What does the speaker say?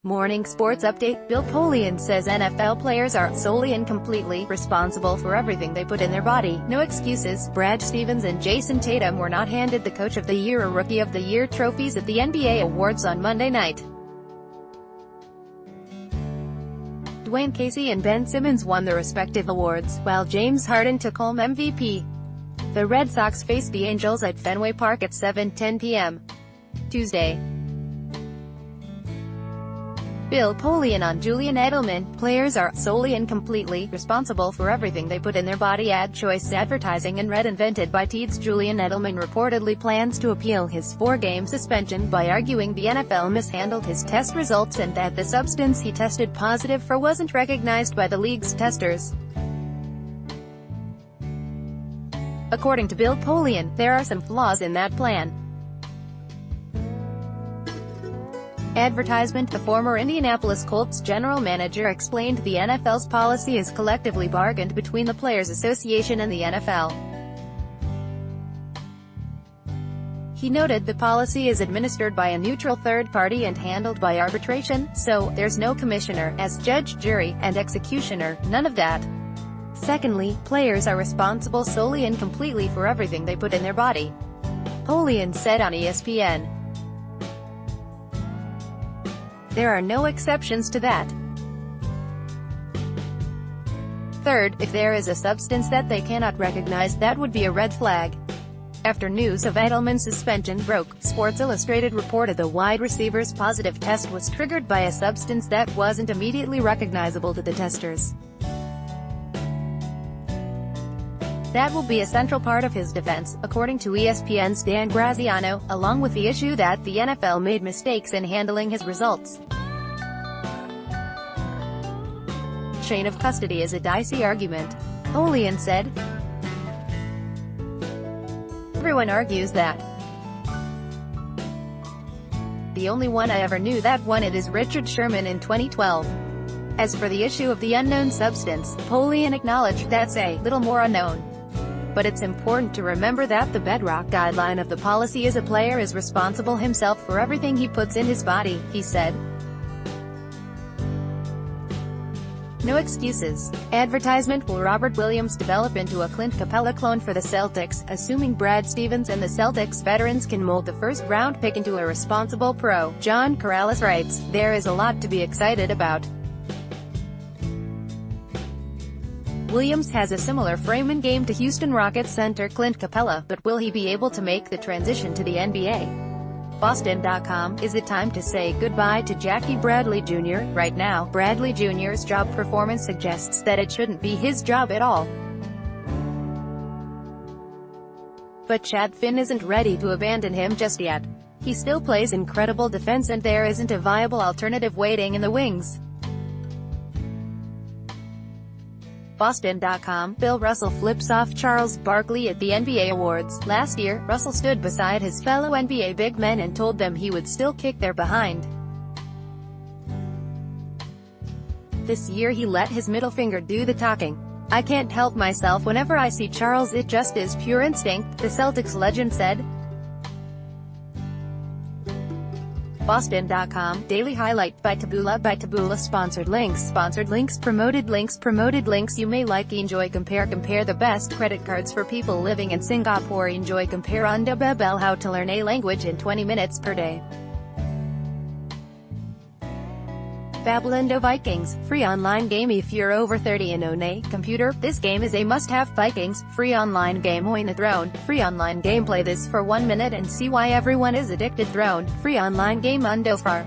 Morning Sports Update. Bill Polian says NFL players are solely and completely responsible for everything they put in their body. No excuses. Brad Stevens and Jason Tatum were not handed the Coach of the Year or Rookie of the Year trophies at the NBA awards on Monday night. Dwayne Casey and Ben Simmons won the respective awards, while James Harden took home MVP. The Red Sox face the Angels at Fenway Park at 7:10 p.m. Tuesday. Bill Polian on Julian Edelman. Players are solely and completely responsible for everything they put in their body. Ad choice advertising and red invented by Teeds. Julian Edelman reportedly plans to appeal his 4-game suspension by arguing the NFL mishandled his test results and that the substance he tested positive for wasn't recognized by the league's testers. According to Bill Polian, there are some flaws in that plan. Advertisement. The former Indianapolis Colts general manager explained the NFL's policy is collectively bargained between the Players Association and the NFL. He noted the policy is administered by a neutral third party and handled by arbitration, so there's no commissioner, as judge, jury, and executioner, none of that. Secondly, players are responsible solely and completely for everything they put in their body, Polian said on ESPN. There are no exceptions to that. Third, if there is a substance that they cannot recognize, that would be a red flag. After news of Edelman's suspension broke, Sports Illustrated reported the wide receiver's positive test was triggered by a substance that wasn't immediately recognizable to the testers. That will be a central part of his defense, according to ESPN's Dan Graziano, along with the issue that the NFL made mistakes in handling his results. Chain of custody is a dicey argument, Polian said. Everyone argues that. The only one I ever knew that won it is Richard Sherman in 2012. As for the issue of the unknown substance, Polian acknowledged that's a little more unknown. But it's important to remember that the bedrock guideline of the policy is a player is responsible himself for everything he puts in his body, he said. No excuses. Advertisement. Will Robert Williams develop into a Clint Capella clone for the Celtics, assuming Brad Stevens and the Celtics veterans can mold the first-round pick into a responsible pro? John Corrales writes, there is a lot to be excited about. Williams has a similar frame and game to Houston Rockets center Clint Capella, but will he be able to make the transition to the NBA? Boston.com. Is it time to say goodbye to Jackie Bradley Jr.? Right now, Bradley Jr.'s job performance suggests that it shouldn't be his job at all. But Chad Finn isn't ready to abandon him just yet. He still plays incredible defense and there isn't a viable alternative waiting in the wings. Boston.com. Bill Russell flips off Charles Barkley at the NBA awards. Last year, Russell stood beside his fellow NBA big men and told them he would still kick their behind. This year he let his middle finger do the talking. I can't help myself whenever I see Charles, it just is pure instinct, the Celtics legend said. Boston.com. Daily Highlight by Taboola. Sponsored links. Promoted links. You may like, enjoy, compare the best credit cards for people living in Singapore. Enjoy, compare Unda Bebel. How to learn a language in 20 minutes per day. Babbelando Vikings. Free online game if you're over 30 and own a computer. This game is a must-have. Vikings. Free online game. Own the Throne. Free online game. Play this for 1 minute and see why everyone is addicted. Throne. Free online game. Undofar.